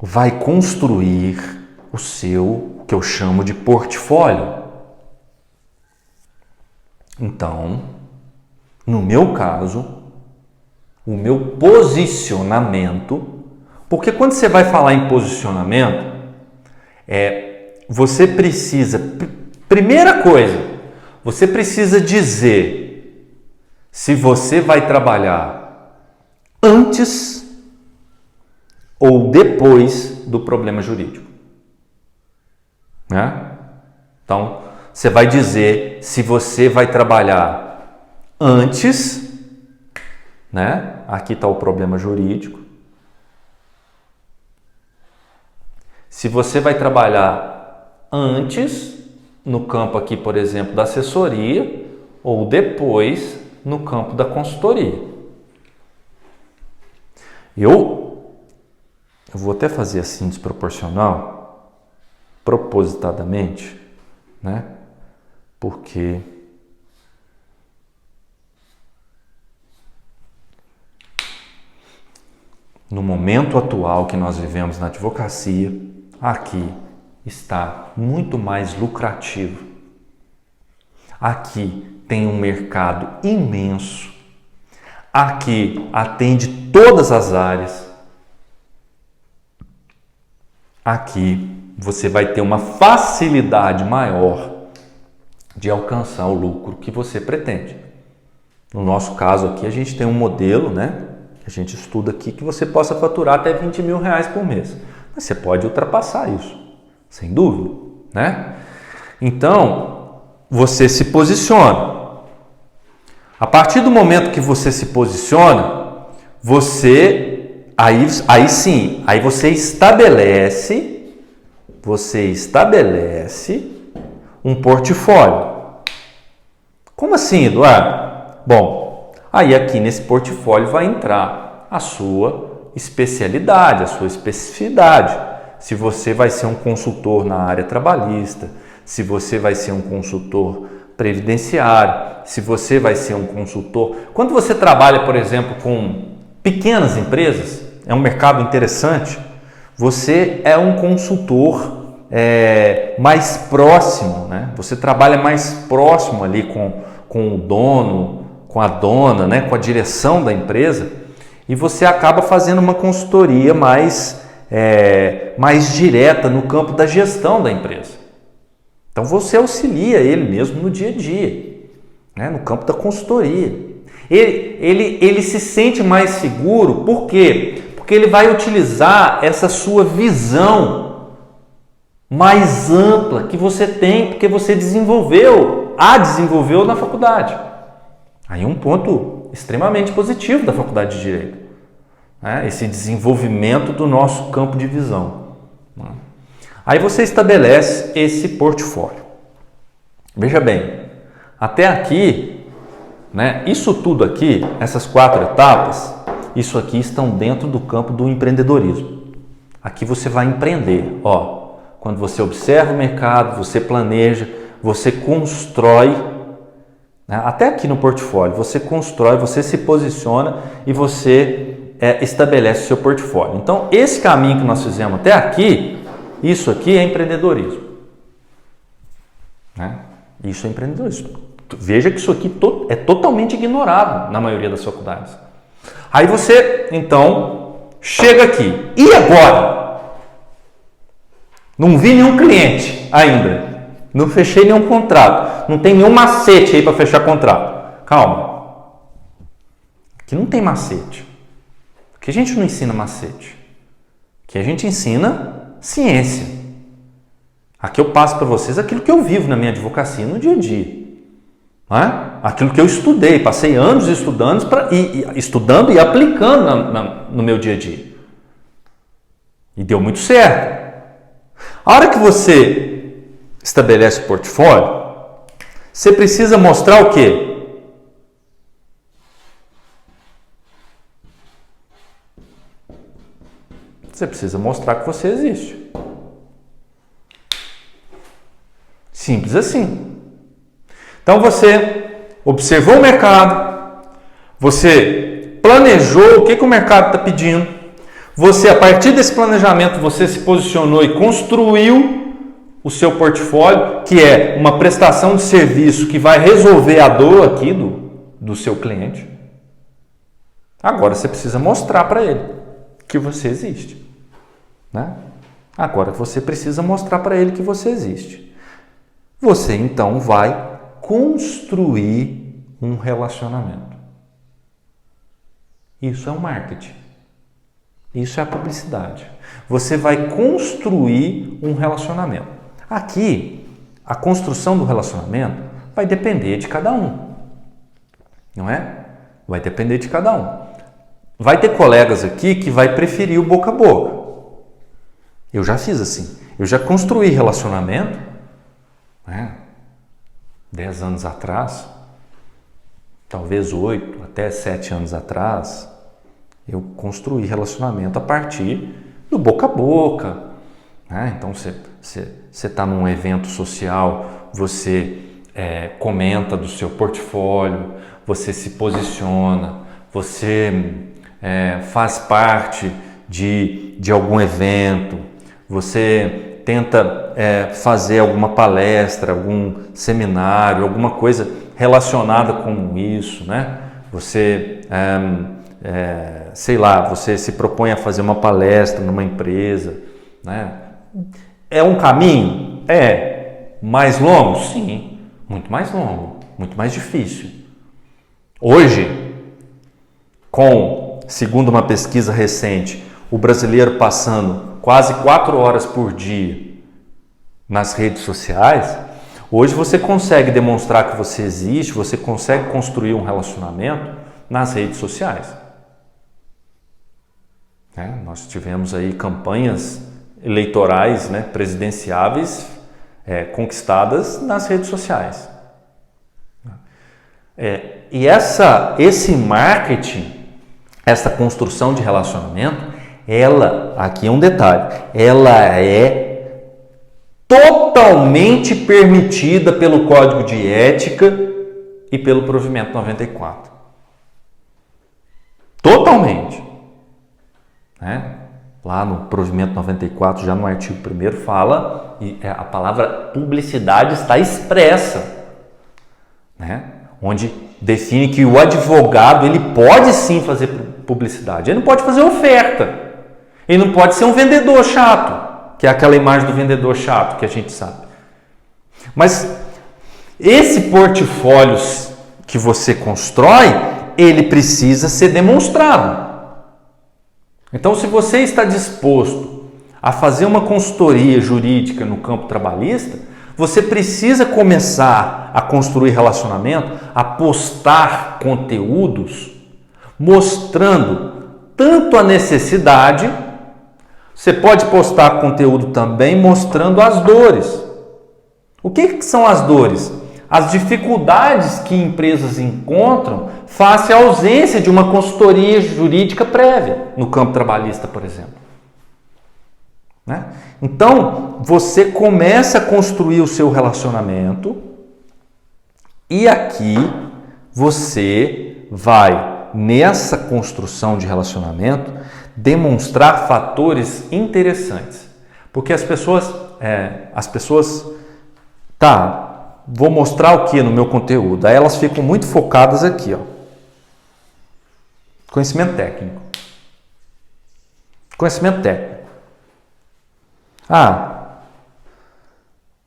[SPEAKER 1] vai construir o que eu chamo de portfólio. Então, no meu caso, o meu posicionamento, porque quando você vai falar em posicionamento, você precisa, primeira coisa, você precisa dizer se você vai trabalhar antes ou depois do problema jurídico. Então, você vai dizer se você vai trabalhar antes, aqui está o problema jurídico. Se você vai trabalhar antes, no campo aqui, por exemplo, da assessoria, ou depois, no campo da consultoria. Eu vou até fazer assim desproporcional, propositadamente, porque no momento atual que nós vivemos na advocacia, aqui está muito mais lucrativo. Aqui tem um mercado imenso. Aqui atende todas as áreas. Aqui você vai ter uma facilidade maior de alcançar o lucro que você pretende. No nosso caso aqui, a gente tem um modelo, que a gente estuda aqui, que você possa faturar até R$20 mil por mês. Mas você pode ultrapassar isso, sem dúvida, Então, você se posiciona. A partir do momento que você se posiciona, aí você estabelece um portfólio. Como assim, Eduardo? Bom, aí aqui nesse portfólio vai entrar a sua especialidade, a sua especificidade. Se você vai ser um consultor na área trabalhista, se você vai ser um consultor previdenciário, se você vai ser um consultor... Quando você trabalha, por exemplo, com pequenas empresas, é um mercado interessante, você é um consultor mais próximo, né? Você trabalha mais próximo ali com o dono, com a dona, né? Com a direção da empresa, e você acaba fazendo uma consultoria mais direta no campo da gestão da empresa. Então você auxilia ele mesmo no dia a dia, né? No campo da consultoria. Ele se sente mais seguro, por quê? Porque ele vai utilizar essa sua visão mais ampla que você tem, porque você desenvolveu na faculdade. Aí um ponto extremamente positivo da faculdade de Direito, né? Esse desenvolvimento do nosso campo de visão. Aí você estabelece esse portfólio. Veja bem, até aqui, né, isso tudo aqui, essas 4 etapas, isso aqui estão dentro do campo do empreendedorismo. Aqui você vai empreender. Quando você observa o mercado, você planeja, você constrói, né, até aqui no portfólio, você constrói, você se posiciona e você estabelece o seu portfólio. Então, esse caminho que nós fizemos até aqui, isso aqui é empreendedorismo, né? Isso é empreendedorismo. Veja que isso aqui é totalmente ignorado na maioria das faculdades. Aí você, então, chega aqui. E agora? Não vi nenhum cliente ainda. Não fechei nenhum contrato. Não tem nenhum macete aí para fechar contrato. Calma. Aqui não tem macete. Aqui a gente não ensina macete. Aqui a gente ensina ciência. Aqui eu passo para vocês aquilo que eu vivo na minha advocacia no dia a dia. Não é? Aquilo que eu estudei, passei anos estudando e aplicando no meu dia a dia. E deu muito certo. A hora que você estabelece o portfólio, você precisa mostrar o quê? Você precisa mostrar que você existe. Simples assim. Então você observou o mercado, você planejou o que o mercado está pedindo, você, a partir desse planejamento, você se posicionou e construiu o seu portfólio, que é uma prestação de serviço que vai resolver a dor aqui do seu cliente. Agora você precisa mostrar para ele que você existe, né? Agora você precisa mostrar para ele que você existe. Você então vai construir um relacionamento. Isso é o marketing. Isso é a publicidade. Você vai construir um relacionamento. Aqui, a construção do relacionamento vai depender de cada um. Não é? Vai depender de cada um. Vai ter colegas aqui que vai preferir o boca a boca. Eu já fiz assim. Eu já construí relacionamento, né? 10 anos atrás, talvez 8, até 7 anos atrás, eu construí relacionamento a partir do boca a boca, né? Então, você está num evento social, você comenta do seu portfólio, você se posiciona, você faz parte de algum evento, você tenta fazer alguma palestra, algum seminário, alguma coisa relacionada com isso, né? Você, sei lá, você se propõe a fazer uma palestra numa empresa, né? É um caminho? Mais longo? Sim, muito mais longo, muito mais difícil. Hoje, segundo uma pesquisa recente, o brasileiro passando quase 4 horas por dia nas redes sociais, Hoje você consegue demonstrar que você existe, você consegue construir um relacionamento nas redes sociais. Nós tivemos aí campanhas eleitorais, presidenciáveis, conquistadas nas redes sociais. E esse marketing, essa construção de relacionamento, aqui é um detalhe, ela é totalmente permitida pelo Código de Ética e pelo Provimento 94. Totalmente. Lá no Provimento 94, já no artigo 1º, fala, e a palavra publicidade está expressa, onde define que o advogado ele pode sim fazer publicidade, ele não pode fazer oferta, ele não pode ser um vendedor chato, que é aquela imagem do vendedor chato que a gente sabe. Mas esse portfólio que você constrói, ele precisa ser demonstrado. Então, se você está disposto a fazer uma consultoria jurídica no campo trabalhista, você precisa começar a construir relacionamento, a postar conteúdos mostrando tanto a necessidade, você pode postar conteúdo também mostrando as dores. O que são as dores? As dificuldades que empresas encontram face à ausência de uma consultoria jurídica prévia no campo trabalhista, por exemplo. Então, você começa a construir o seu relacionamento e aqui você vai, nessa construção de relacionamento, demonstrar fatores interessantes. Porque as pessoas, vou mostrar o que no meu conteúdo? Aí elas ficam muito focadas aqui, Conhecimento técnico. Conhecimento técnico.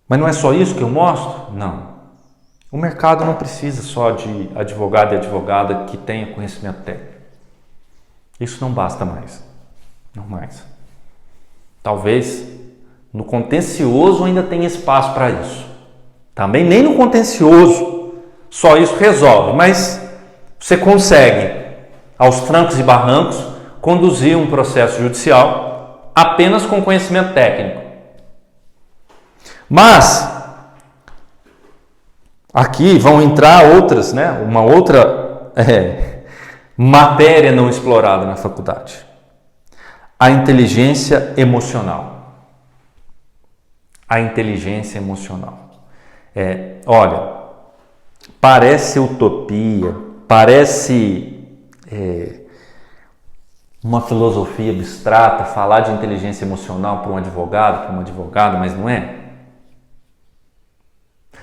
[SPEAKER 1] Mas não é só isso que eu mostro? Não. O mercado não precisa só de advogado e advogada que tenha conhecimento técnico. Isso não basta mais. Não mais. Talvez no contencioso ainda tenha espaço para isso. Também nem no contencioso só isso resolve, mas você consegue, aos trancos e barrancos, conduzir um processo judicial apenas com conhecimento técnico. Mas aqui vão entrar outras, uma outra matéria não explorada na faculdade. A inteligência emocional. A inteligência emocional. Olha, parece utopia, parece uma filosofia abstrata falar de inteligência emocional para um advogado, para uma advogada, mas não é.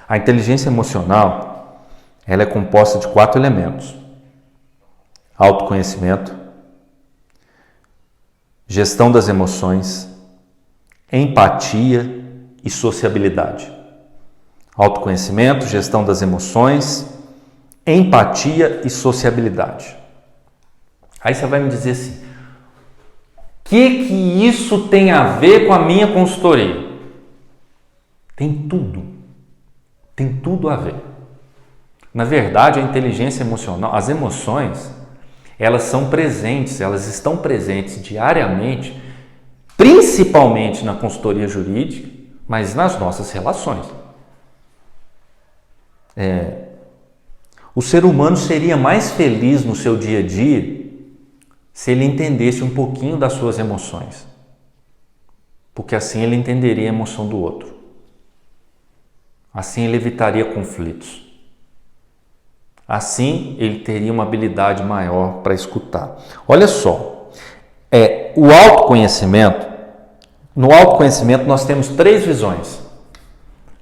[SPEAKER 1] A inteligência emocional, ela é composta de 4 elementos: autoconhecimento, gestão das emoções, empatia e sociabilidade. Autoconhecimento, gestão das emoções, empatia e sociabilidade. Aí você vai me dizer assim, o que isso tem a ver com a minha consultoria? Tem tudo. Tem tudo a ver. Na verdade, a inteligência emocional, as emoções, elas são presentes, elas estão presentes diariamente, principalmente na consultoria jurídica, mas nas nossas relações. O ser humano seria mais feliz no seu dia a dia se ele entendesse um pouquinho das suas emoções, porque assim ele entenderia a emoção do outro. Assim ele evitaria conflitos. Assim ele teria uma habilidade maior para escutar. Olha só, o autoconhecimento. No autoconhecimento nós temos 3 visões: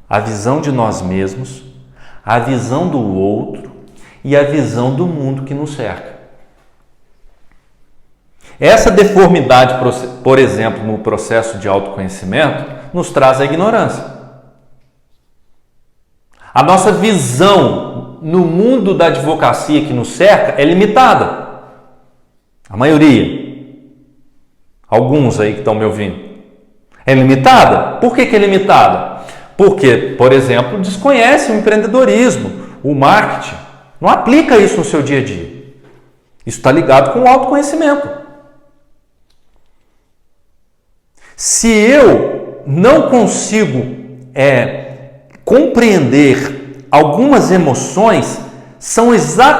[SPEAKER 1] a visão de nós mesmos, a visão do outro e a visão do mundo que nos cerca. Essa deformidade, por exemplo, no processo de autoconhecimento, nos traz a ignorância. A nossa visão no mundo da advocacia que nos cerca é limitada. A maioria. Alguns aí que estão me ouvindo. É limitada? Por que é limitada? Porque, por exemplo, desconhece o empreendedorismo, o marketing. Não aplica isso no seu dia a dia. Isso está ligado com o autoconhecimento. Se eu não consigo compreender algumas emoções,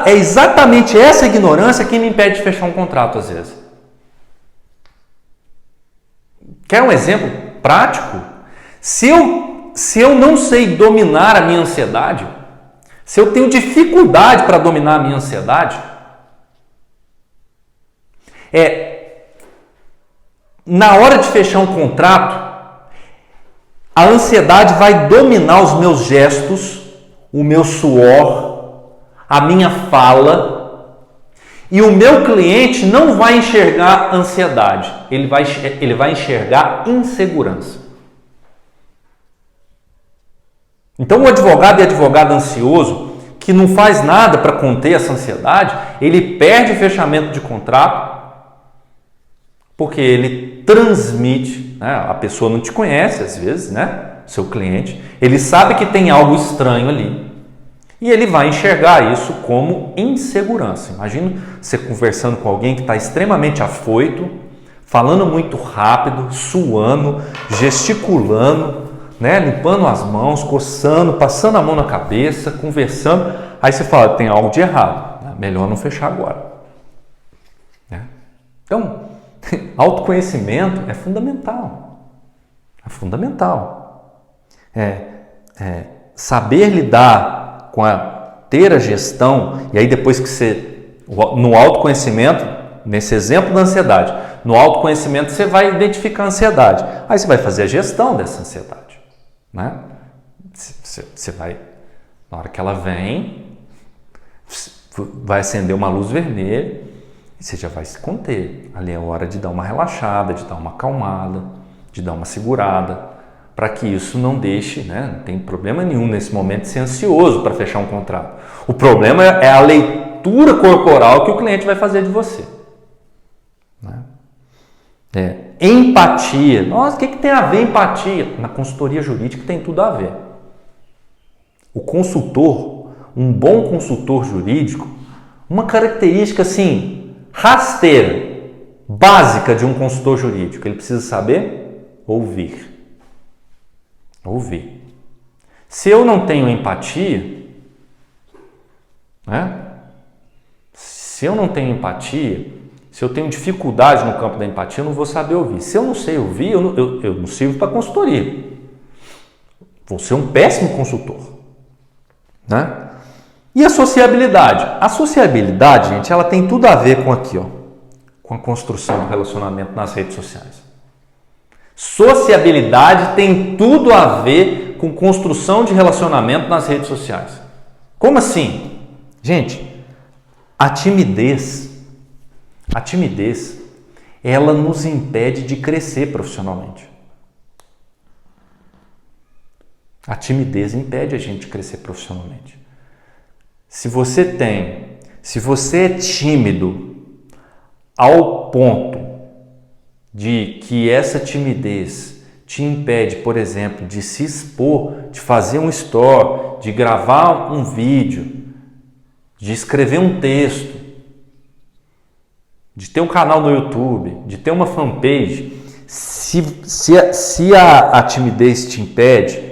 [SPEAKER 1] é exatamente essa ignorância que me impede de fechar um contrato às vezes. Quer um exemplo prático? Se eu não sei dominar a minha ansiedade, se eu tenho dificuldade para dominar a minha ansiedade, na hora de fechar um contrato, a ansiedade vai dominar os meus gestos, o meu suor, a minha fala, e o meu cliente não vai enxergar ansiedade, ele vai enxergar insegurança. Então o advogado e advogada ansioso, que não faz nada para conter essa ansiedade, ele perde o fechamento de contrato, porque ele transmite, né? A pessoa não te conhece às vezes, né? Seu cliente, ele sabe que tem algo estranho ali e ele vai enxergar isso como insegurança. Imagina você conversando com alguém que está extremamente afoito, falando muito rápido, suando, gesticulando, né? Limpando as mãos, coçando, passando a mão na cabeça, conversando. Aí você fala, tem algo de errado, melhor não fechar agora. Né? Então, autoconhecimento é fundamental. É fundamental. Saber lidar ter a gestão, e aí depois que você, no autoconhecimento, nesse exemplo da ansiedade, no autoconhecimento você vai identificar a ansiedade. Aí você vai fazer a gestão dessa ansiedade. Né? Você vai, na hora que ela vem, vai acender uma luz vermelha, e você já vai se conter. Ali é hora de dar uma relaxada, de dar uma acalmada, de dar uma segurada, para que isso não deixe, né? Não tem problema nenhum nesse momento de ser ansioso para fechar um contrato. O problema é a leitura corporal que o cliente vai fazer de você. Né? Empatia. Nossa, o que tem a ver empatia? Na consultoria jurídica tem tudo a ver. O consultor, um bom consultor jurídico, uma característica assim, rasteira, básica de um consultor jurídico, ele precisa saber ouvir. Ouvir. Se eu não tenho empatia, né? Se eu não tenho empatia, se eu tenho dificuldade no campo da empatia, eu não vou saber ouvir. Se eu não sei ouvir, eu não sirvo para consultoria. Vou ser um péssimo consultor. Né? E a sociabilidade? A sociabilidade, gente, ela tem tudo a ver com aqui, ó, com a construção do relacionamento nas redes sociais. Sociabilidade tem tudo a ver com construção de relacionamento nas redes sociais. Como assim? Gente, a timidez, ela nos impede de crescer profissionalmente. A timidez impede a gente de crescer profissionalmente. Se você é tímido ao ponto de que essa timidez te impede, por exemplo, de se expor, de fazer um story, de gravar um vídeo, de escrever um texto, de ter um canal no YouTube, de ter uma fanpage, se a timidez te impede,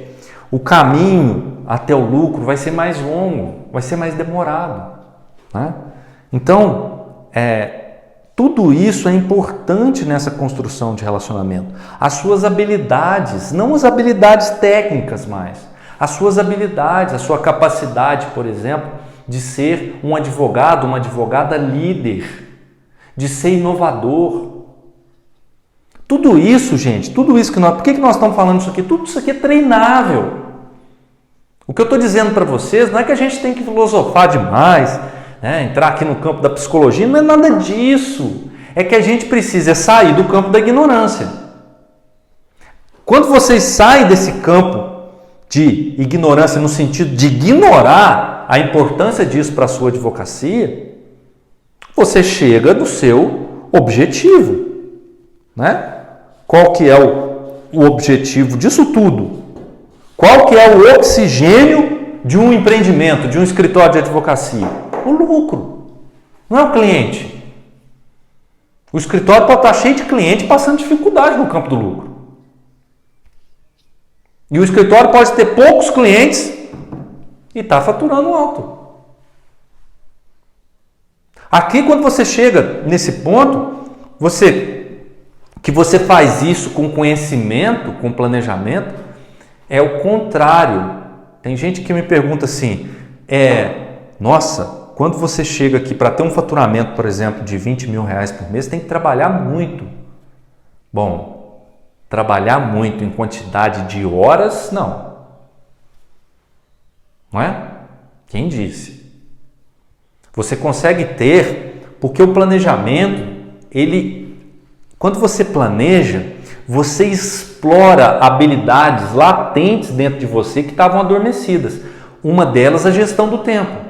[SPEAKER 1] o caminho até o lucro vai ser mais longo, vai ser mais demorado. Né? Então, tudo isso é importante nessa construção de relacionamento. As suas habilidades, não as habilidades técnicas mais, as suas habilidades, a sua capacidade, por exemplo, de ser um advogado, uma advogada líder, de ser inovador. Tudo isso, gente, por que nós estamos falando isso aqui? Tudo isso aqui é treinável. O que eu estou dizendo para vocês não é que a gente tem que filosofar demais, né, entrar aqui no campo da psicologia, não é nada disso. É que a gente precisa sair do campo da ignorância. Quando vocês saem desse campo de ignorância no sentido de ignorar a importância disso para a sua advocacia, você chega no seu objetivo. Né? Qual que é o objetivo disso tudo? Qual que é o oxigênio de um empreendimento, de um escritório de advocacia? O lucro, não é o cliente. O escritório pode estar cheio de cliente passando dificuldade no campo do lucro. E o escritório pode ter poucos clientes e está faturando alto. Aqui, quando você chega nesse ponto, que você faz isso com conhecimento, com planejamento, é o contrário. Tem gente que me pergunta assim, nossa, quando você chega aqui para ter um faturamento, por exemplo, de 20 mil reais por mês, tem que trabalhar muito. Bom, trabalhar muito em quantidade de horas, não. Não é? Quem disse? Você consegue ter, porque o planejamento, quando você planeja, você explora habilidades latentes dentro de você que estavam adormecidas. Uma delas, a gestão do tempo.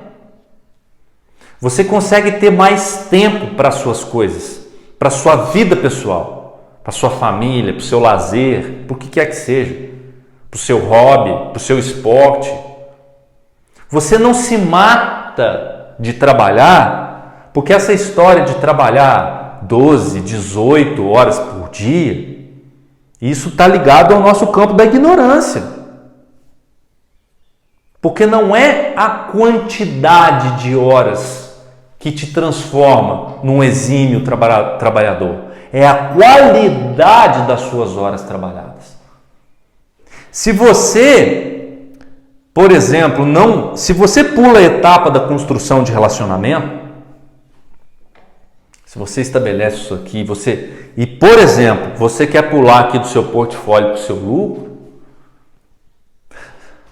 [SPEAKER 1] Você consegue ter mais tempo para as suas coisas, para a sua vida pessoal, para a sua família, para o seu lazer, para o que quer que seja, para o seu hobby, para o seu esporte. Você não se mata de trabalhar, porque essa história de trabalhar 12, 18 horas por dia, isso está ligado ao nosso campo da ignorância. Porque não é a quantidade de horas que te transforma num exímio trabalhador, é a qualidade das suas horas trabalhadas. Se você, por exemplo, se você pula a etapa da construção de relacionamento, se você estabelece isso aqui, por exemplo, você quer pular aqui do seu portfólio para o seu lucro,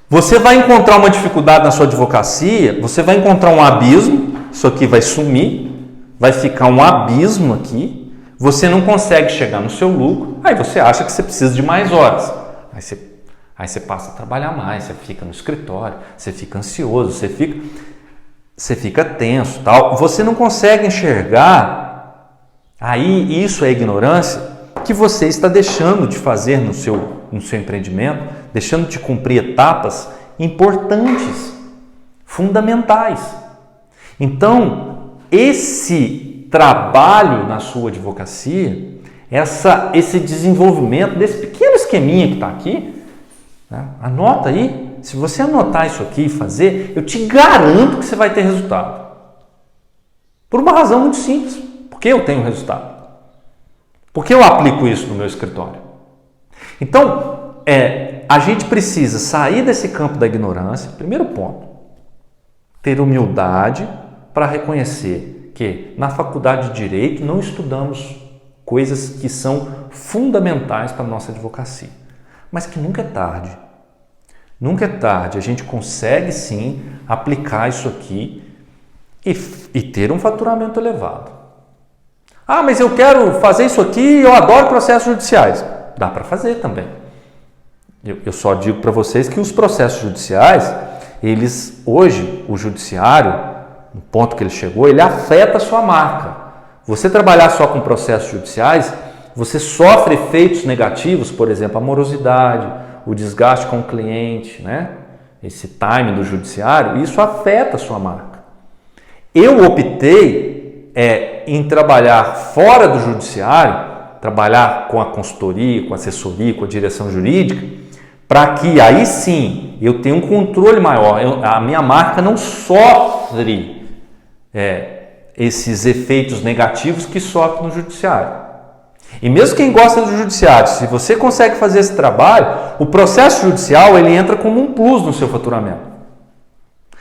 [SPEAKER 1] você vai encontrar uma dificuldade na sua advocacia, você vai encontrar um abismo, isso aqui vai sumir, vai ficar um abismo aqui, você não consegue chegar no seu lucro, aí você acha que você precisa de mais horas. Aí você passa a trabalhar mais, você fica no escritório, você fica ansioso, você fica tenso, tal. Você não consegue enxergar, aí isso é ignorância, que você está deixando de fazer no seu empreendimento, deixando de cumprir etapas importantes, fundamentais. Então, esse trabalho na sua advocacia, esse desenvolvimento desse pequeno esqueminha que está aqui, né? Anota aí, se você anotar isso aqui e fazer, eu te garanto que você vai ter resultado. Por uma razão muito simples, porque eu tenho resultado. Porque eu aplico isso no meu escritório. Então, a gente precisa sair desse campo da ignorância, primeiro ponto, ter humildade para reconhecer que na faculdade de Direito não estudamos coisas que são fundamentais para a nossa advocacia. Mas que nunca é tarde. Nunca é tarde. A gente consegue sim aplicar isso aqui e ter um faturamento elevado. Ah, mas eu quero fazer isso aqui e eu adoro processos judiciais. Dá para fazer também. Eu só digo para vocês que os processos judiciais, hoje, o judiciário, no ponto que ele chegou, ele afeta a sua marca. Você trabalhar só com processos judiciais, você sofre efeitos negativos, por exemplo, a morosidade, o desgaste com o cliente, né? Esse time do judiciário, isso afeta a sua marca. Eu optei em trabalhar fora do judiciário, trabalhar com a consultoria, com a assessoria, com a direção jurídica, para que aí sim eu tenha um controle maior, a minha marca não sofre esses efeitos negativos que sofre no judiciário. E mesmo quem gosta do judiciário, se você consegue fazer esse trabalho, o processo judicial ele entra como um plus no seu faturamento.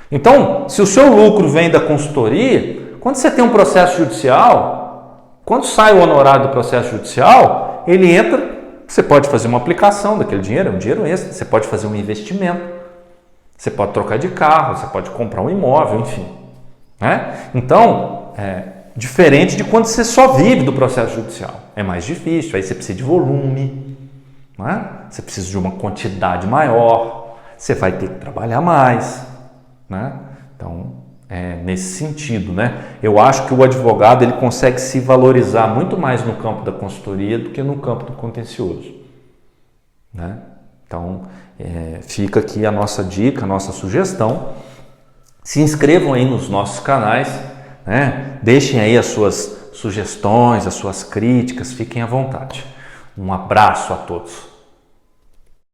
[SPEAKER 1] Então, se o seu lucro vem da consultoria, quando você tem um processo judicial, quando sai o honorário do processo judicial, ele entra, você pode fazer uma aplicação daquele dinheiro, é um dinheiro extra, você pode fazer um investimento, você pode trocar de carro, você pode comprar um imóvel, enfim. Né? Então, diferente de quando você só vive do processo judicial. É mais difícil, aí você precisa de volume, né? Você precisa de uma quantidade maior, você vai ter que trabalhar mais. Né? Então, nesse sentido, né? Eu acho que o advogado ele consegue se valorizar muito mais no campo da consultoria do que no campo do contencioso. Né? Então, fica aqui a nossa dica, a nossa sugestão. Se inscrevam aí nos nossos canais, né? Deixem aí as suas sugestões, as suas críticas, fiquem à vontade. Um abraço a todos.